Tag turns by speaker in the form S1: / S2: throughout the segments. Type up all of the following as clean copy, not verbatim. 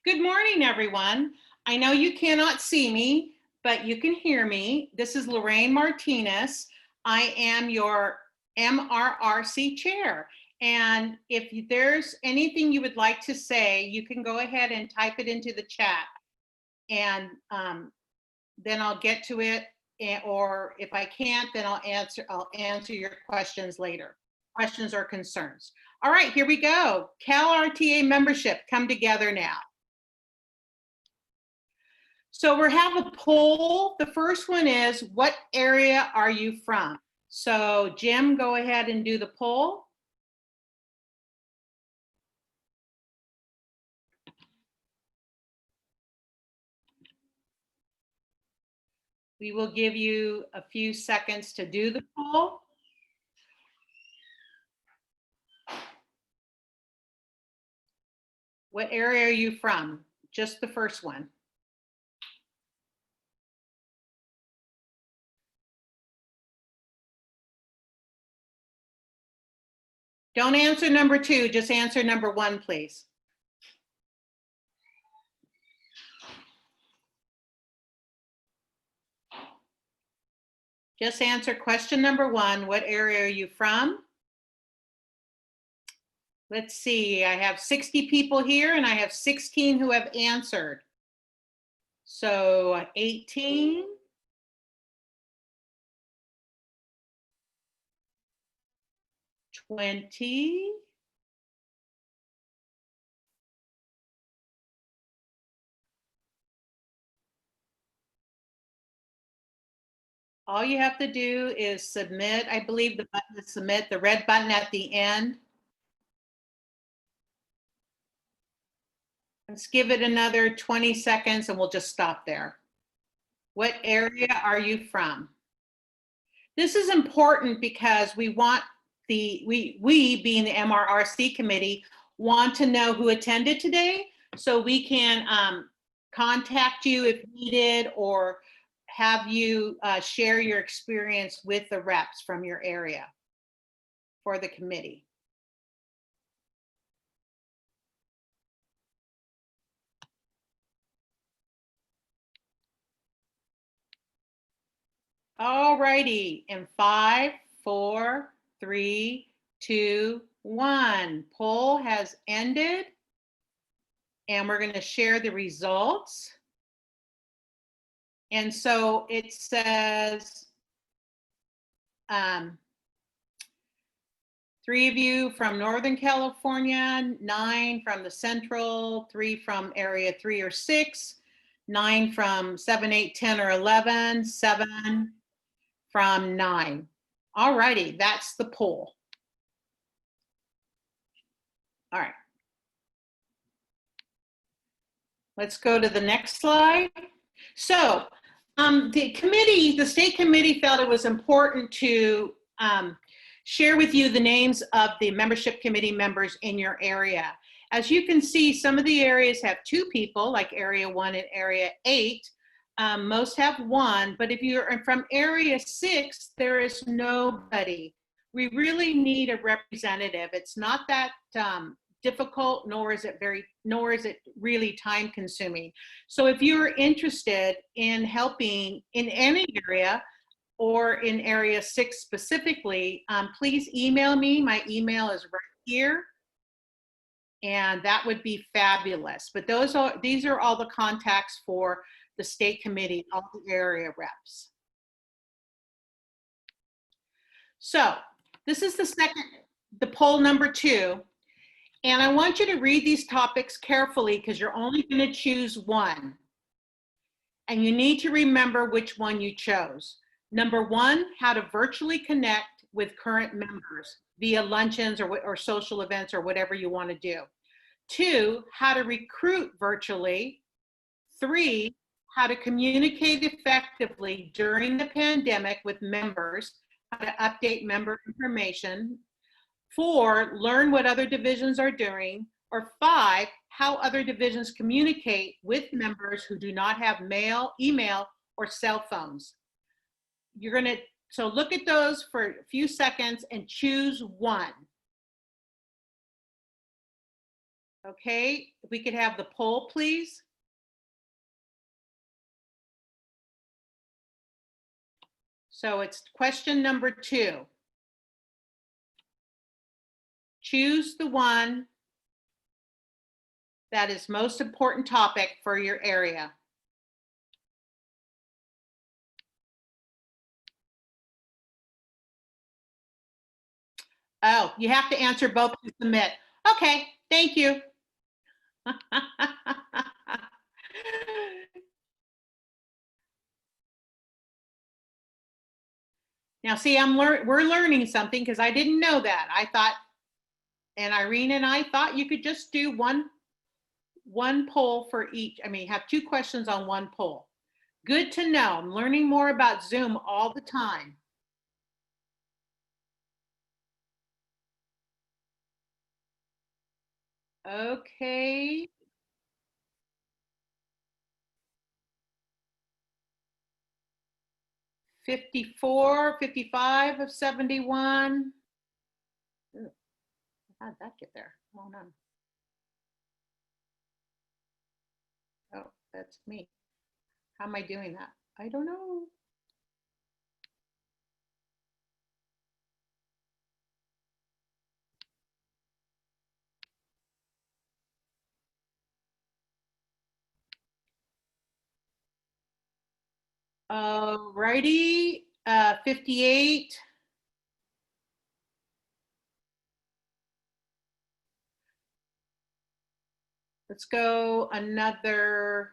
S1: Good morning, everyone. I know you cannot see me, but you can hear me. This is Lorraine Martinez. I am your MRRC chair. And if there's anything you would like to say, you can go ahead and type it into the chat. And then I'll get to it. Or if I can't, then I'll answer your questions later. Questions or concerns. All right, here we go. CalRTA membership, come together now. So we have a poll. The first one is, what area are you from? So Jim, go ahead and do the poll. We will give you a few seconds to do the poll. What area are you from? Just the first one. Don't answer number 2, just answer number 1, please. Just answer question number 1. What area are you from? Let's see, I have 60 people here and I have 16 who have answered. So 18. 20. All you have to do is submit. I believe the button is submit, the red button at the end. Let's give it another 20 seconds and we'll just stop there. What area are you from? This is important because we want we being the MRRC committee want to know who attended today so we can contact you if needed or have you share your experience with the reps from your area for the committee. All righty, in 5, 4, 3, 2, 1. Poll has ended, and we're going to share the results. And so it says 3 of you from Northern California, 9 from the Central, 3 from area 3 or 6, 9 from 7, 8, 10, or 11, 7 from 9. All righty, that's the poll. All right. Let's go to the next slide. So the state committee felt it was important to share with you the names of the membership committee members in your area. As you can see, some of the areas have 2 people, like area 1 and area 8. Most have 1, but if you're from area 6, there is nobody. We really need a representative. It's not that difficult, nor is it really time consuming. So if you're interested in helping in any area or in area 6 specifically, please email me. My email is right here. And that would be fabulous. But these are all the contacts for the state committee, all the area reps. So this is the poll number 2. And I want you to read these topics carefully because you're only going to choose one. And you need to remember which one you chose. Number 1, how to virtually connect with current members via luncheons or social events or whatever you want to do. 2, how to recruit virtually. 3, how to communicate effectively during the pandemic with members, how to update member information. 4, learn what other divisions are doing. Or 5, how other divisions communicate with members who do not have mail, email, or cell phones. So look at those for a few seconds and choose one. Okay, if we could have the poll, please. So it's question number 2. Choose the one that is most important topic for your area. Oh, you have to answer both to submit. Okay, thank you. Now, see, we're learning something because I didn't know that. I thought, and Irene and I thought you could just do one poll for each. I mean, have 2 questions on one poll. Good to know. I'm learning more about Zoom all the time. Okay. 54, 55 of 71. How did that get there? Hold on. Oh, that's me. How am I doing that? I don't know. Righty, 58. Let's go another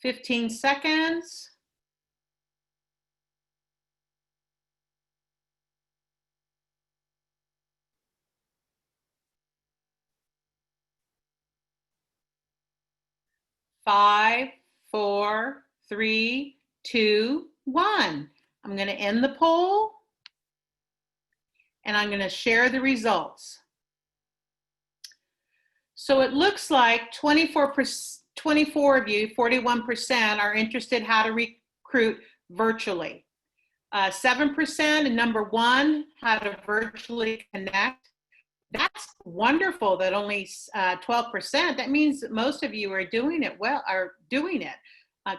S1: 15 seconds. Five, 4, 3, 2, 1. I'm going to end the poll and I'm going to share the results. So it looks like 24 of you, 41%, are interested how to recruit virtually. 7% and number 1, how to virtually connect. That's wonderful that only 12%. That means that most of you are doing it well,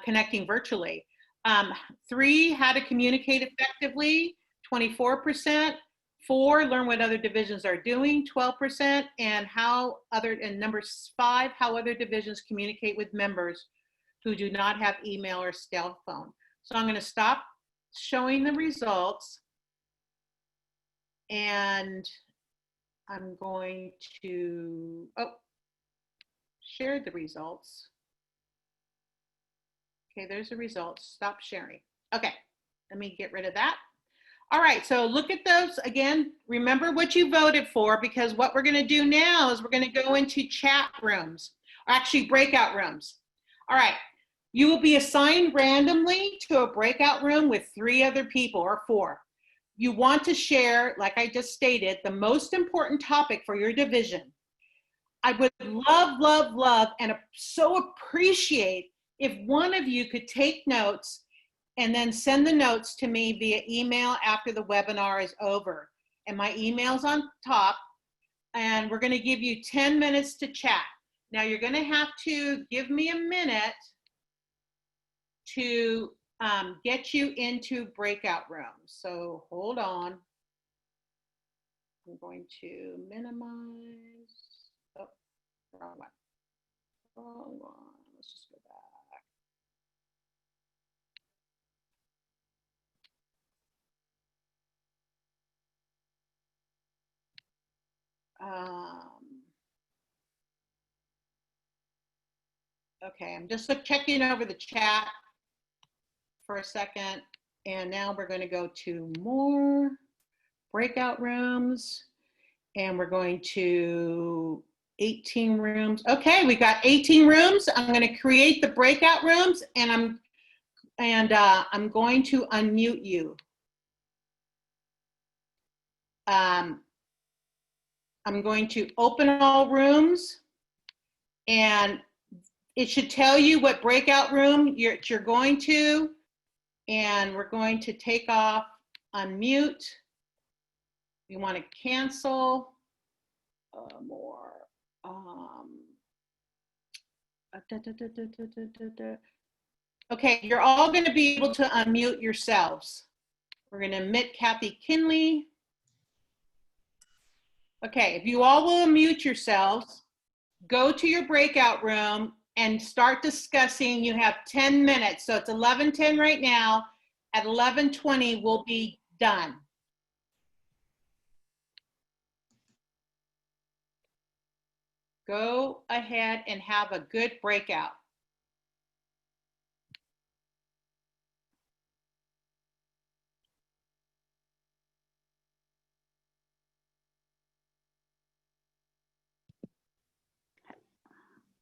S1: connecting virtually. 3, how to communicate effectively, 24%. 4, learn what other divisions are doing, 12%. And number 5, how other divisions communicate with members who do not have email or cell phone. So I'm going to stop showing the results and I'm going to, share the results. Okay, there's the results. Stop sharing. Okay, let me get rid of that. All right, so look at those again. Remember what you voted for, because what we're going to do now is we're going to go into chat rooms, or actually breakout rooms. All right, you will be assigned randomly to a breakout room with 3 other people or 4. You want to share, like I just stated, the most important topic for your division. I would love, and so appreciate if one of you could take notes and then send the notes to me via email after the webinar is over. And my email's on top, and we're gonna give you 10 minutes to chat. Now you're gonna have to give me a minute to get you into breakout rooms. So hold on. I'm going to minimize. Oh, wrong one. Wrong one. Let's just go back. Okay, I'm just checking over the chat for a second. And now we're going to go to more breakout rooms. And we're going to 18 rooms. Okay, we got 18 rooms. I'm going to create the breakout rooms, and I'm going to unmute you. I'm going to open all rooms, and it should tell you what breakout room you're going to, and we're going to take off unmute. You want to cancel more. Okay, you're all going to be able to unmute yourselves. We're going to admit Kathy Kinley. Okay, if you all will unmute yourselves, go to your breakout room and start discussing. You have 10 minutes, so it's 11:10 right now. At 11:20, we'll be done. Go ahead and have a good breakout.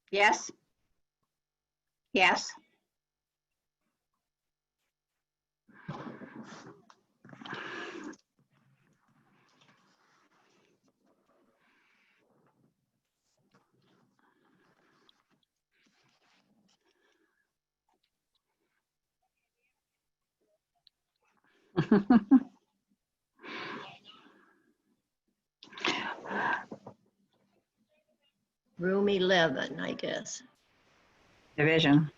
S2: Yes. Yes.
S3: Room 11, I guess.
S2: Division.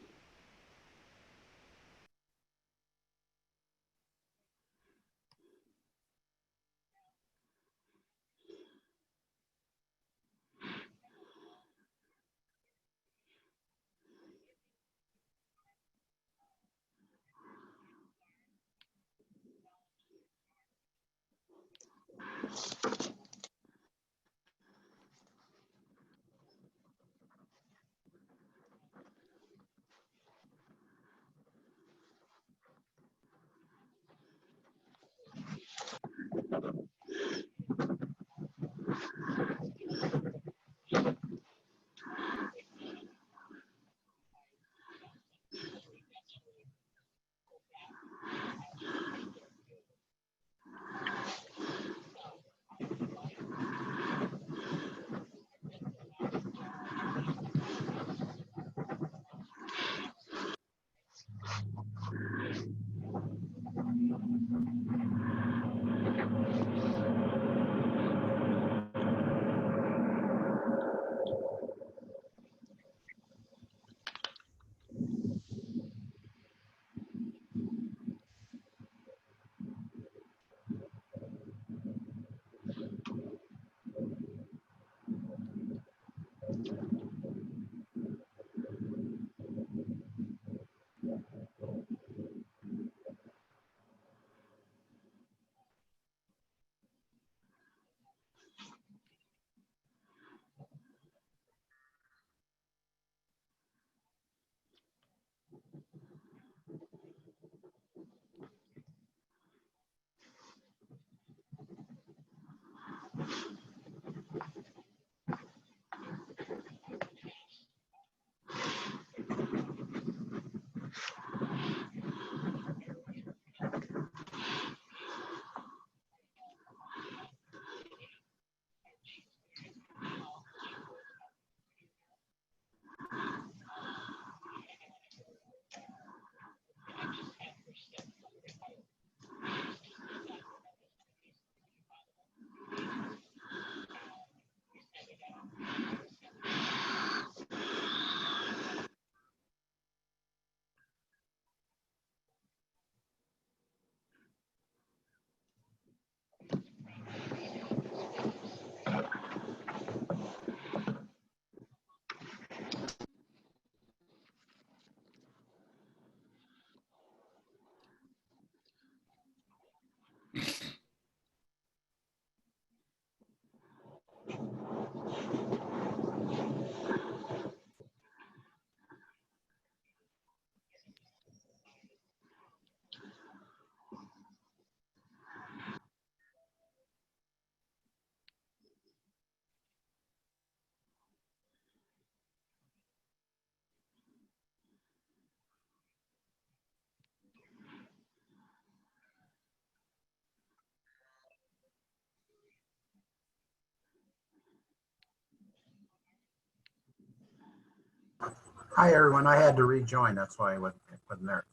S4: Hi, everyone. I had to rejoin. That's why I wasn't there.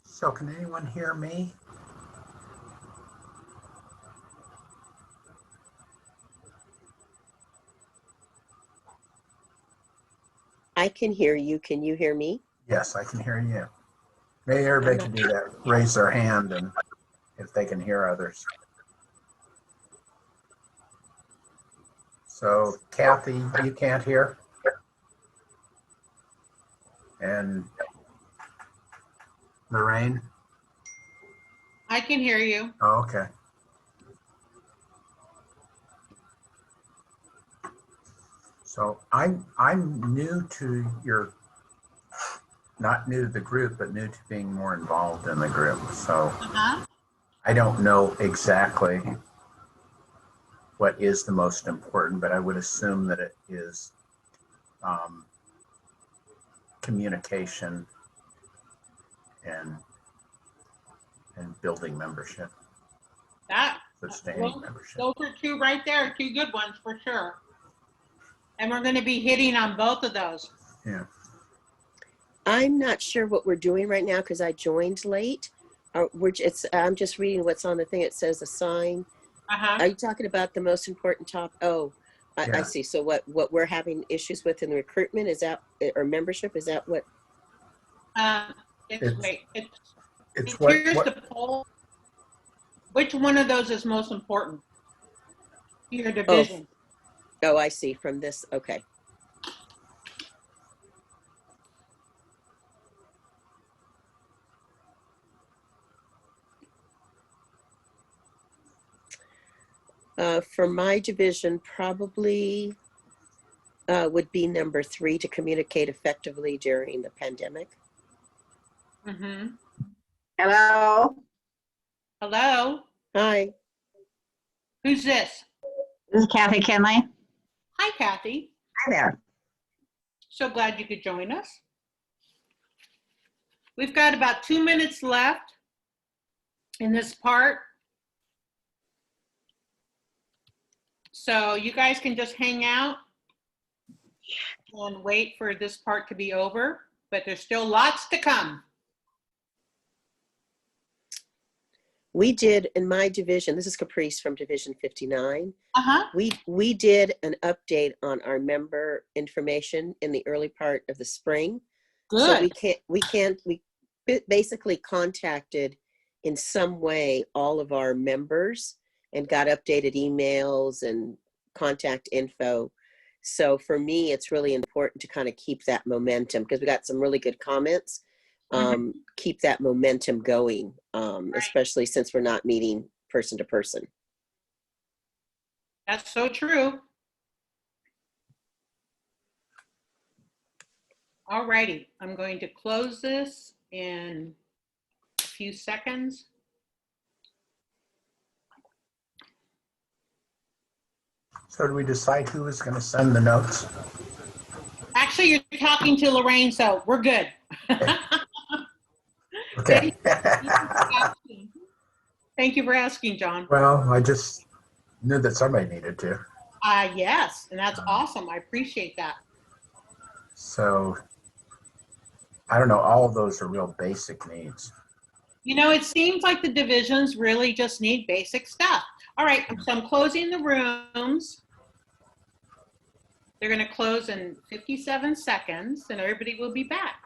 S4: So can anyone hear me?
S5: I can hear you. Can you hear me?
S4: Yes, I can hear you. Maybe everybody can do that. Raise their hand and if they can hear others. So Kathy, you can't hear? And Lorraine?
S1: I can hear you.
S4: Oh, okay. So I'm new to your, not new to the group, but new to being more involved in the group. So
S1: Uh-huh.
S4: I don't know exactly what is the most important, but I would assume that it is communication and building membership,
S1: That,
S4: sustaining
S1: those,
S4: membership.
S1: those are two right there, two good ones for sure. And we're going to be hitting on both of those.
S4: Yeah.
S5: I'm not sure what we're doing right now because I joined late. I'm just reading what's on the thing. It says assign.
S1: Uh-huh.
S5: Are you talking about the most important topic? Oh, I
S4: Yeah.
S5: see. So what we're having issues with in the recruitment, is that, or membership, is that what?
S1: It's
S4: It's what
S1: here's the poll. Which one of those is most important? Your division.
S5: Oh, I see from this. Okay. For my division, probably would be number 3, to communicate effectively during the pandemic.
S1: Mm-hmm.
S2: Hello,
S1: Hello?
S5: Hi.
S1: Who's this?
S2: this is Kathy Kinley.
S1: Hi, Kathy.
S2: Hi there.
S1: So glad you could join us. We've got about 2 minutes left in this part. So you guys can just hang out and wait for this part to be over, but there's still lots to come.
S5: We did in my division, this is Caprice from Division 59.
S1: Uh-huh.
S5: We did an update on our member information in the early part of the spring. So
S1: Good.
S5: we basically contacted in some way all of our members and got updated emails and contact info. So for me, it's really important to kind of keep that momentum because we got some really good comments. Keep that momentum going, especially since we're not meeting person to person.
S1: That's so true. All righty, I'm going to close this in a few seconds.
S4: So do we decide who is going to send the notes?
S1: Actually, you're talking to Lorraine, so we're good.
S4: Okay.
S1: Thank you for asking, John.
S4: Well, I just knew that somebody needed to.
S1: Yes, and that's awesome. I appreciate that.
S4: So I don't know, all of those are real basic needs.
S1: You know, it seems like the divisions really just need basic stuff. All right, so I'm closing the rooms. They're going to close in 57 seconds, and everybody will be back.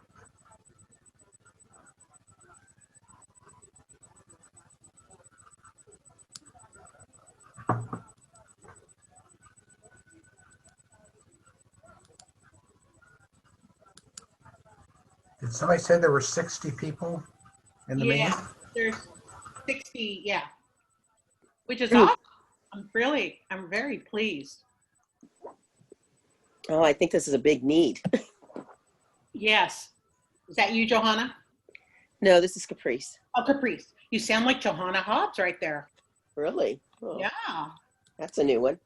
S4: Did somebody say there were 60 people in the meeting?
S1: Yeah, there's 60, yeah, which is
S5: Mm.
S1: awesome. I'm very pleased.
S5: Oh, I think this is a big need.
S1: Yes. Is that you, Johanna?
S5: No, this is Caprice.
S1: Oh, Caprice. You sound like Johanna Hobbs right there.
S5: Really? Oh,
S1: Yeah.
S5: that's a new one.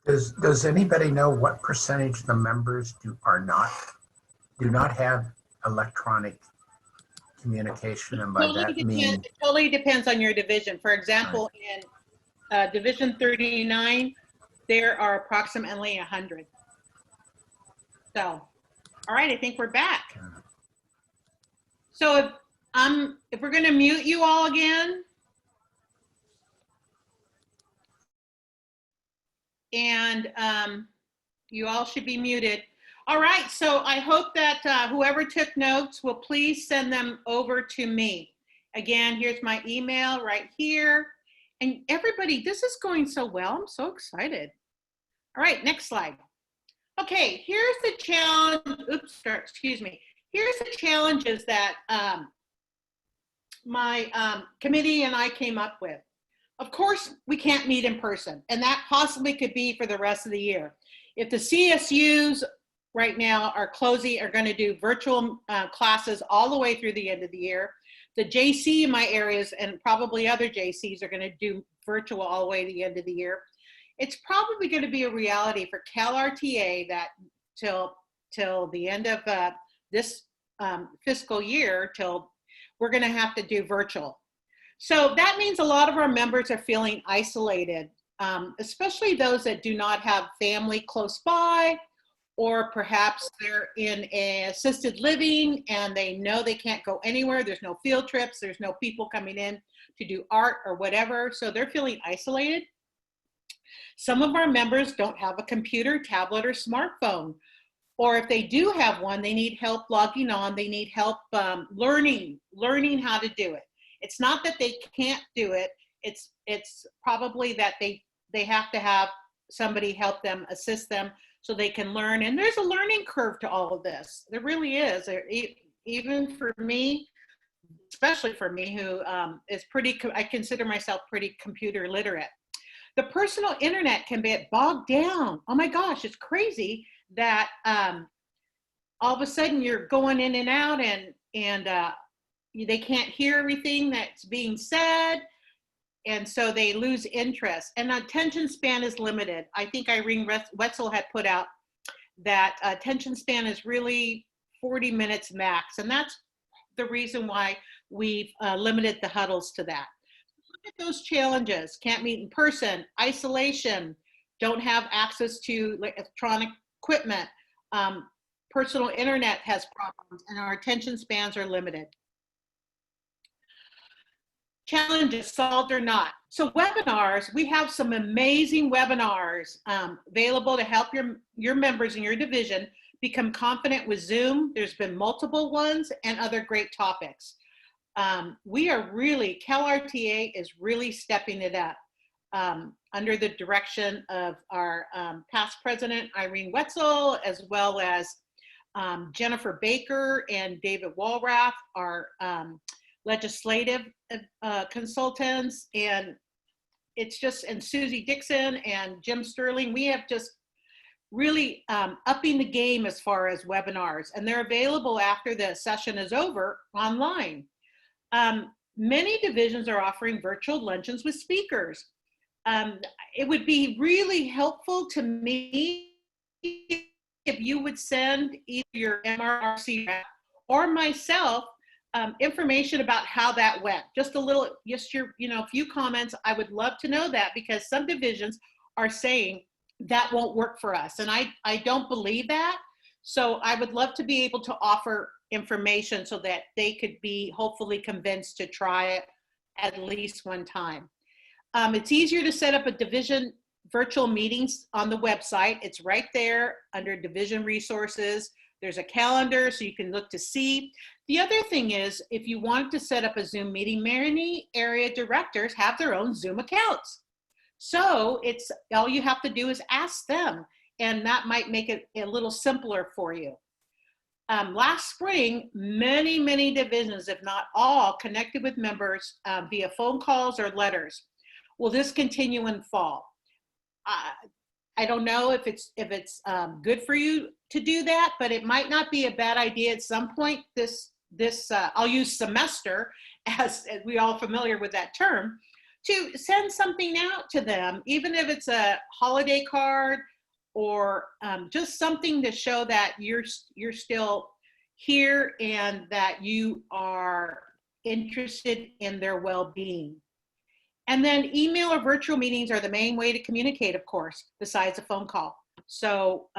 S4: Does anybody know what percentage of the members do not have electronic communication? And by that mean,
S1: It totally depends on your division. For example, in Division 39, there are approximately 100. So, all right, I think we're back. So if we're going to mute you all again, and you all should be muted. All right, so I hope that whoever took notes will please send them over to me. Again, here's my email right here. And everybody, this is going so well. I'm so excited. All right, next slide. Okay, here's the challenge. Oops, excuse me. Here's the challenges that my committee and I came up with. Of course, we can't meet in person, and that possibly could be for the rest of the year. If the CSUs right now are going to do virtual classes all the way through the end of the year. The JC in my areas and probably other JCs are going to do virtual all the way to the end of the year. It's probably going to be a reality for CalRTA that till the end of this fiscal year, till we're going to have to do virtual. So that means a lot of our members are feeling isolated, especially those that do not have family close by, or perhaps they're in a assisted living and they know they can't go anywhere. There's no field trips. There's no people coming in to do art or whatever. So they're feeling isolated. Some of our members don't have a computer, tablet, or smartphone. Or if they do have one, they need help logging on. They need help learning how to do it. It's not that they can't do it. It's probably that they have to have somebody help them, assist them so they can learn. And there's a learning curve to all of this. There really is. Even for me, especially for me who is I consider myself pretty computer literate. The personal internet can get bogged down. Oh my gosh, it's crazy that all of a sudden you're going in and out and they can't hear everything that's being said. And so they lose interest, and attention span is limited. I think Irene Wetzel had put out that attention span is really 40 minutes max. And that's the reason why we've limited the huddles to that. Look at those challenges: can't meet in person, isolation, don't have access to electronic equipment, personal internet has problems, and our attention spans are limited. Challenges solved or not. So webinars, we have some amazing webinars available to help your members in your division become confident with Zoom. There's been multiple ones and other great topics. CalRTA is really stepping it up under the direction of our past president, Irene Wetzel, as well as Jennifer Baker and David Walrath, our legislative consultants, and and Susie Dixon and Jim Sterling. We have just really upping the game as far as webinars, and they're available after the session is over online. Many divisions are offering virtual luncheons with speakers. It would be really helpful to me if you would send either your MRRC rep or myself information about how that went. Just a few comments. I would love to know that, because some divisions are saying that won't work for us. And I don't believe that. So I would love to be able to offer information so that they could be hopefully convinced to try it at least one time. It's easier to set up a division virtual meetings on the website. It's right there under division resources. There's a calendar so you can look to see. The other thing is, if you want to set up a Zoom meeting, many area directors have their own Zoom accounts. So it's all you have to do is ask them, and that might make it a little simpler for you. last spring, many divisions, if not all, connected with members via phone calls or letters. Will this continue in fall? I don't know if it's good for you to do that, but it might not be a bad idea at some point this I'll use semester as we all familiar with that term, to send something out to them, even if it's a holiday card or just something to show that you're still here and that you are interested in their well-being. And then email or virtual meetings are the main way to communicate, of course, besides a phone call. So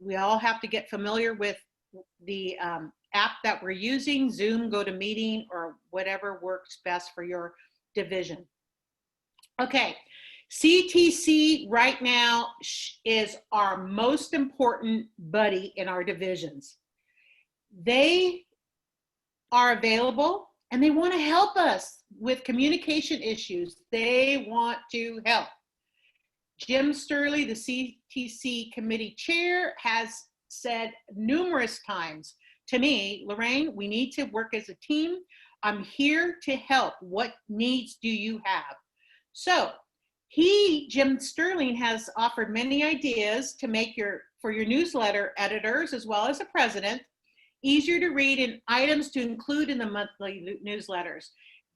S1: we all have to get familiar with the app that we're using, Zoom, GoToMeeting, or whatever works best for your division. Okay, CTC right now is our most important buddy in our divisions. They are available and they want to help us with communication issues. They want to help. Jim Sturley, the CTC committee chair, has said numerous times to me, Lorraine, we need to work as a team. I'm here to help. What needs do you have? So Jim Sterling, has offered many ideas to make for your newsletter editors, as well as the president, easier to read and items to include in the monthly newsletters.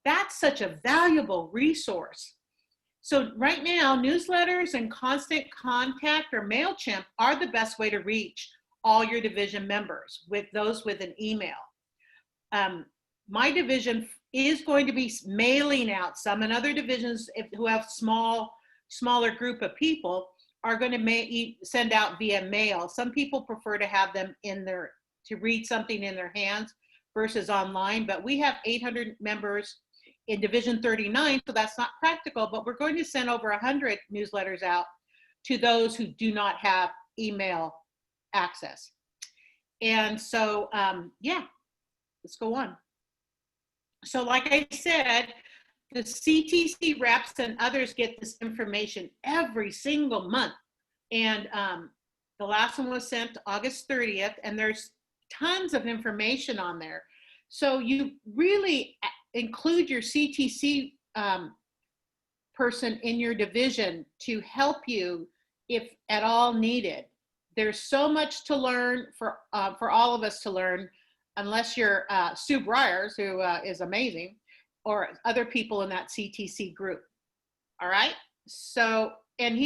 S1: That's such a valuable resource. So right now, newsletters and Constant Contact or MailChimp are the best way to reach all your division members, with those with an email. My division is going to be mailing out some, and other divisions who have smaller group of people are going to send out via mail. Some people prefer to have them to read something in their hands versus online, but we have 800 members in Division 39, so that's not practical, but we're going to send over 100 newsletters out to those who do not have email access. And so, yeah, let's go on. So like I said, the CTC reps and others get this information every single month. And the last one was sent August 30th, and there's tons of information on there. So you really include your CTC person in your division to help you if at all needed. There's so much to learn for all of us to learn, unless you're Sue Briers, who is amazing, or other people in that CTC group. All right. So, and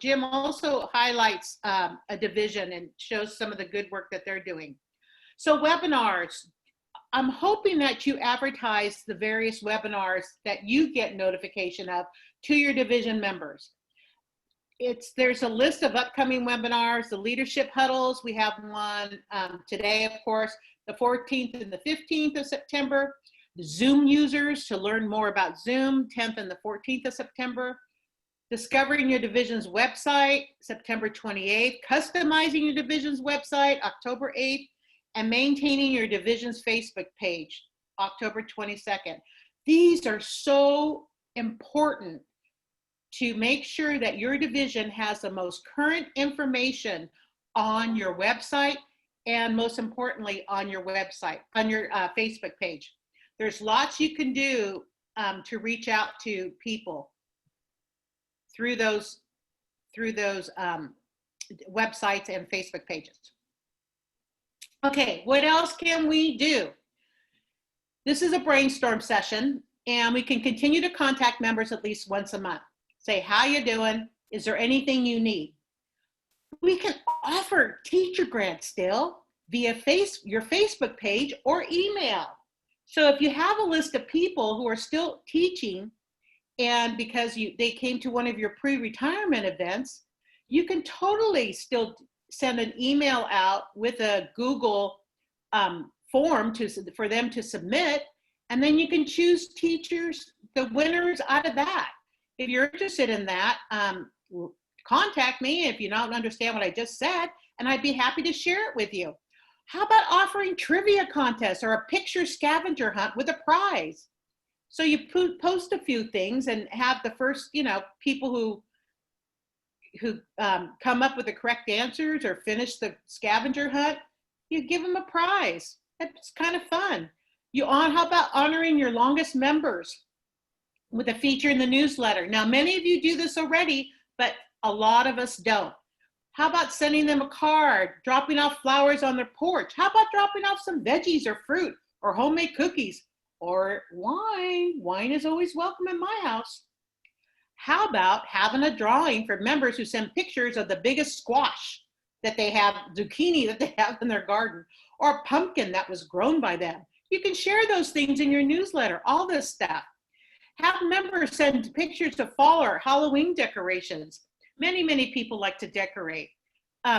S1: Jim also highlights a division and shows some of the good work that they're doing. So webinars, I'm hoping that you advertise the various webinars that you get notification of to your division members. There's a list of upcoming webinars, the leadership huddles. We have one today, of course, the 14th and the 15th of September. The Zoom users to learn more about Zoom, 10th and the 14th of September. Discovering your division's website, September 28th. Customizing your division's website, October 8th. And maintaining your division's Facebook page, October 22nd. These are so important to make sure that your division has the most current information on your website, and most importantly, on your website, on your Facebook page. There's lots you can do to reach out to people through those websites and Facebook pages. Okay, what else can we do? This is a brainstorm session, and we can continue to contact members at least once a month. Say, how you doing? Is there anything you need? We can offer teacher grants still via your Facebook page or email. So if you have a list of people who are still teaching, and because they came to one of your pre-retirement events, you can totally still send an email out with a Google form for them to submit, and then you can choose teachers, the winners out of that. If you're interested in that, contact me if you don't understand what I just said, and I'd be happy to share it with you. How about offering trivia contests or a picture scavenger hunt with a prize? So you post a few things and have the first, people who come up with the correct answers or finish the scavenger hunt, You give them a prize. That's kind of fun. How about honoring your longest members with a feature in the newsletter? Now, many of you do this already, but a lot of us don't. How about sending them a card, dropping off flowers on their porch? How about dropping off some veggies or fruit or homemade cookies or wine? Wine is always welcome in my house. How about having a drawing for members who send pictures of the biggest squash that they have, zucchini that they have in their garden, or a pumpkin that was grown by them? You can share those things in your newsletter, all this stuff. Have members send pictures of fall or Halloween decorations. Many, many people like to decorate.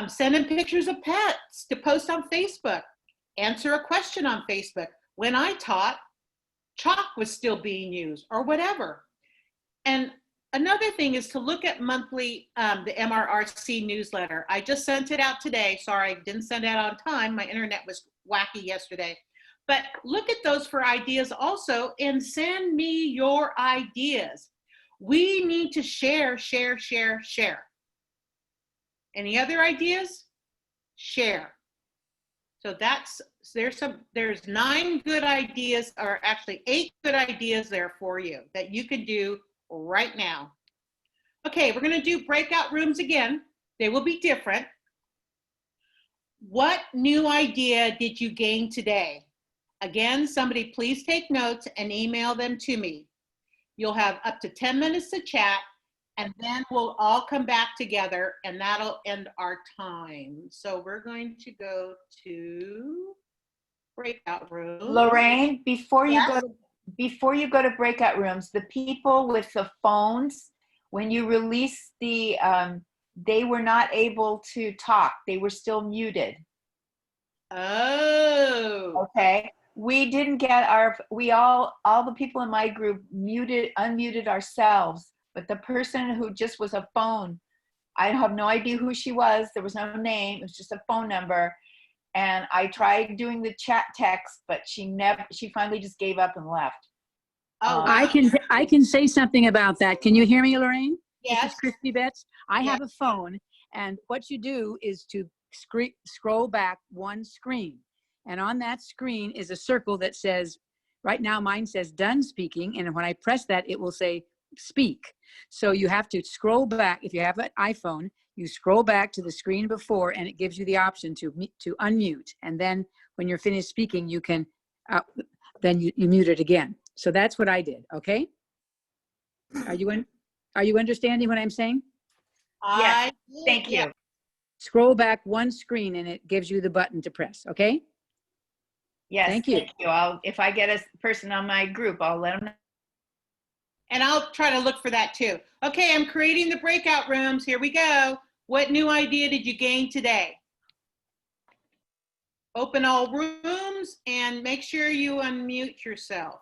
S1: Send in pictures of pets to post on Facebook. Answer a question on Facebook. When I taught, chalk was still being used or whatever. And another thing is to look at monthly, the MRRC newsletter. I just sent it out today. Sorry, I didn't send it out on time. My internet was wacky yesterday. But look at those for ideas also and send me your ideas. We need to share, share, share, share. Any other ideas? Share. So there's 9 good ideas, or actually 8 good ideas there for you that you can do right now. Okay, we're gonna do breakout rooms again. They will be different. What new idea did you gain today? Again, somebody please take notes and email them to me. You'll have up to 10 minutes to chat, and then we'll all come back together and that'll end our time. So we're going to go to breakout room.
S6: Lorraine, before you
S1: Yes?
S6: go to breakout rooms, the people with the phones, when you release the, they were not able to talk. They were still muted.
S1: Oh.
S6: Okay. We didn't get all the people in my group unmuted ourselves, but the person who just was a phone, I have no idea who she was. There was no name. It was just a phone number. And I tried doing the chat text, but she finally just gave up and left.
S1: Oh,
S7: I can say something about that. Can you hear me, Lorraine?
S1: yes.
S7: This is Christy Betts. I have a phone, and what you do is to scroll back one screen. And on that screen is a circle that says, right now mine says done speaking. And when I press that, it will say speak. So you have to scroll back. If you have an iPhone, you scroll back to the screen before and it gives you the option to unmute. And then when you're finished speaking, you can, then you mute it again. So that's what I did. Okay. Are you understanding what I'm saying?
S6: Yes, thank you.
S7: Scroll back one screen and it gives you the button to press. Okay.
S6: Yes,
S7: Thank you.
S6: If I get a person on my group, I'll let them know.
S1: And I'll try to look for that too. Okay, I'm creating the breakout rooms. Here we go. What new idea did you gain today? Open all rooms and make sure you unmute yourself.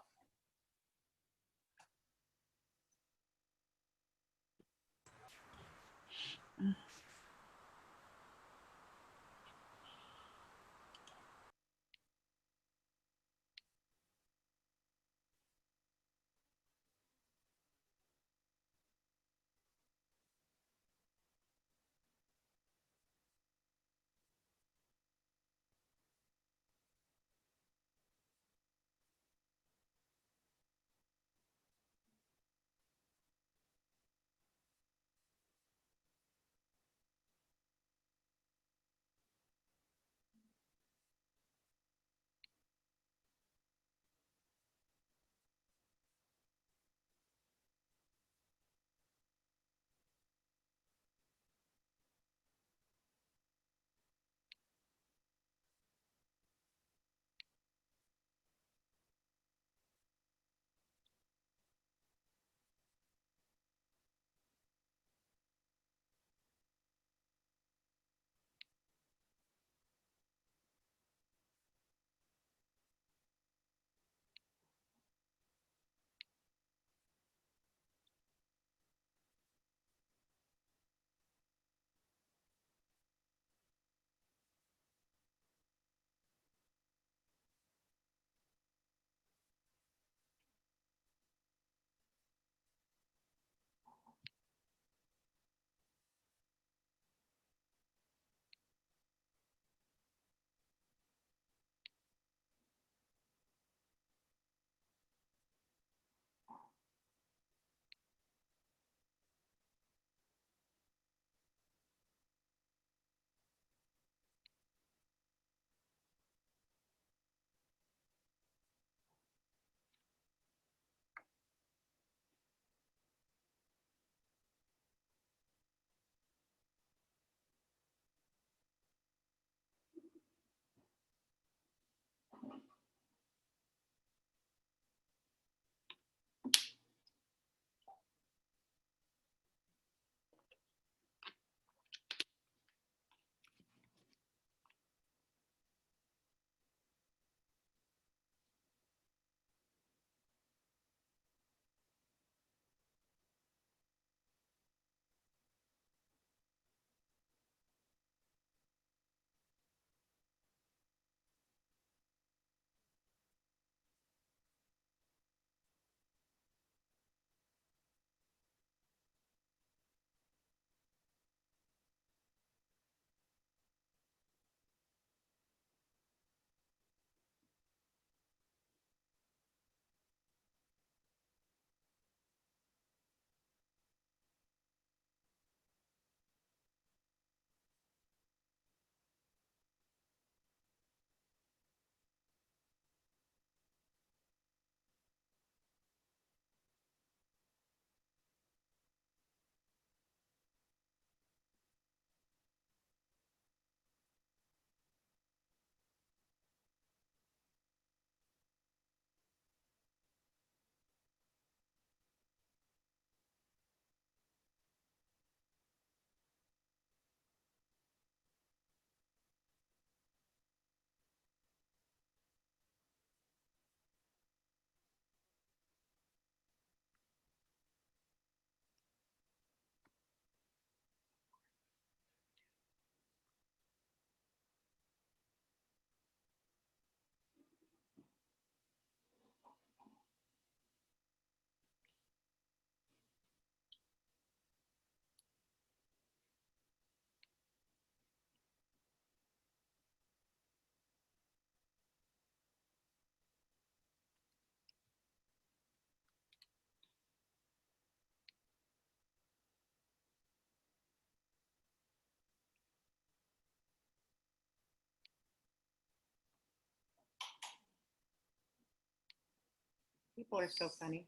S1: People are so funny.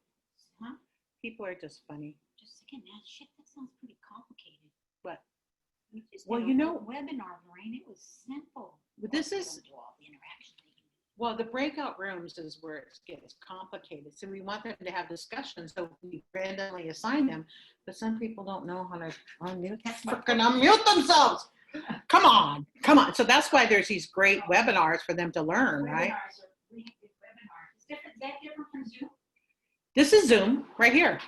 S8: Huh?
S1: People are just funny.
S8: Just thinking, that shit, that sounds pretty complicated.
S1: What?
S8: We just
S1: Well,
S8: did
S1: you
S8: a
S1: know-
S8: webinar, Lorraine, it was simple.
S1: But this
S8: Well,
S1: is-
S8: they don't do all the interaction they can do.
S1: Well, the breakout rooms is where it gets complicated. So we want them to have discussions, so we randomly assign them. But some people don't know how to unmute themselves. Come on, come on. So that's why there's these great webinars for them to learn, right?
S8: Webinars are really good webinars. Is that different from Zoom?
S1: This is Zoom right here.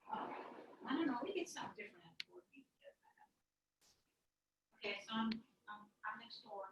S8: I don't know, we get something different at the board meeting. Okay, so I'm next door.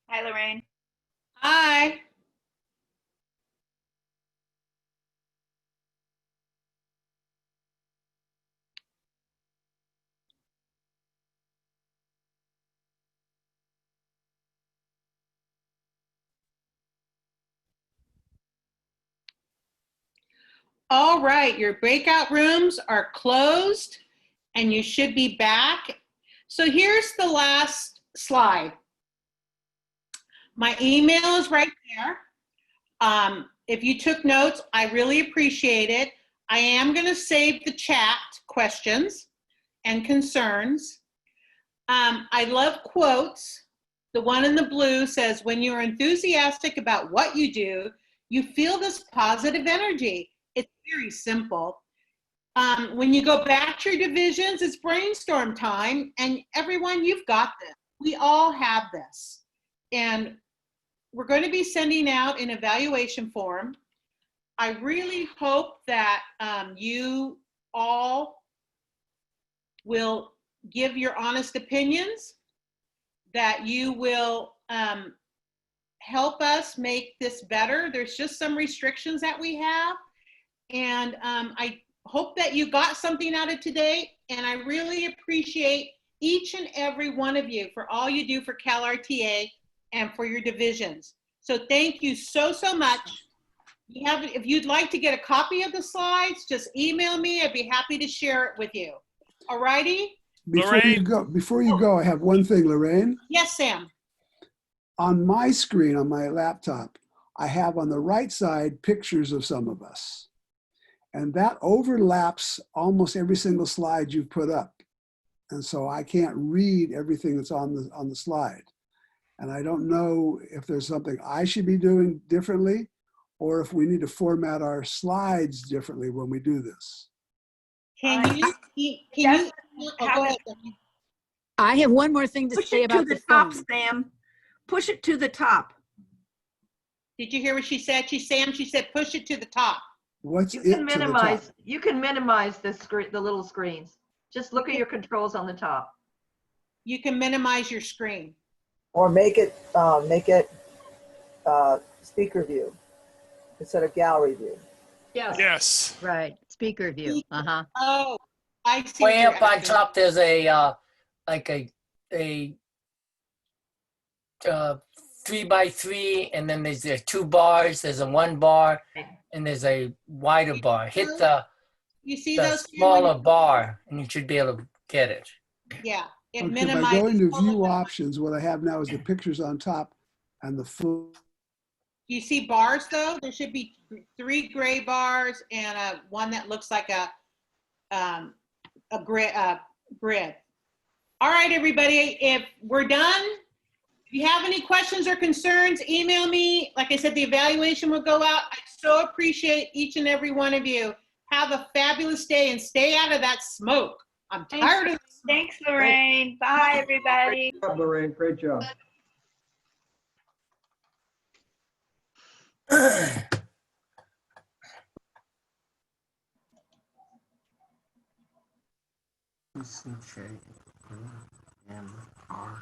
S6: Hi, Lorraine.
S1: Hi. All right, your breakout rooms are closed and you should be back. So here's the last slide. My email is right there. If you took notes, I really appreciate it. I am going to save the chat questions and concerns. I love quotes. The one in the blue says, when you're enthusiastic about what you do, you feel this positive energy. It's very simple. When you go back to your divisions, it's brainstorm time, and everyone, you've got this. We all have this. And we're going to be sending out an evaluation form. I really hope that you all will give your honest opinions, that you will help us make this better. There's just some restrictions that we have. And I hope that you got something out of today. And I really appreciate each and every one of you for all you do for CalRTA and for your divisions. So thank you so, so much. If you'd like to get a copy of the slides, just email me. I'd be happy to share it with you. All righty?
S9: Before you go, I have one thing, Lorraine.
S1: Yes, Sam.
S9: On my screen, on my laptop, I have on the right side pictures of some of us. And that overlaps almost every single slide you've put up. And so I can't read everything that's on the slide. And I don't know if there's something I should be doing differently or if we need to format our slides differently when we do this.
S1: Can you oh, go ahead.
S7: I have one more thing to
S10: Push
S7: say
S10: it to
S7: about
S10: the
S7: the
S10: top,
S7: phone.
S10: Sam. Push it to the top.
S1: Did you hear what she said? Sam, she said, push it to the top.
S9: What's
S11: You
S9: it
S11: can
S9: to the top?
S11: minimize, you can minimize the screen, the little screens. Just look at your controls on the top.
S1: You can minimize your screen.
S12: Or make it speaker view instead of gallery view.
S11: Yes.
S3: Yes. Right, speaker view, uh-huh.
S1: Oh, I see.
S13: Way
S1: what
S13: up
S1: you're
S13: on
S1: asking.
S13: top, there's a like a 3x3, and then there's 2 bars. There's a 1 bar, and there's a wider bar. Hit
S1: You see
S13: the
S1: those?
S13: smaller bar, and you should be able to get it.
S1: Yeah, it
S9: Okay, by
S1: minimizes.
S9: going to view options, what I have now is the pictures on top and the full.
S1: You see bars though? There should be 3 gray bars and one that looks like a grid. All right, everybody, if we're done, if you have any questions or concerns, email me. Like I said, the evaluation will go out. I so appreciate each and every one of you. Have a fabulous day and stay out of that smoke. I'm tired of.
S6: Thanks, Lorraine. Bye, everybody.
S12: Great job, Lorraine. Great job.
S4: CJ MRR.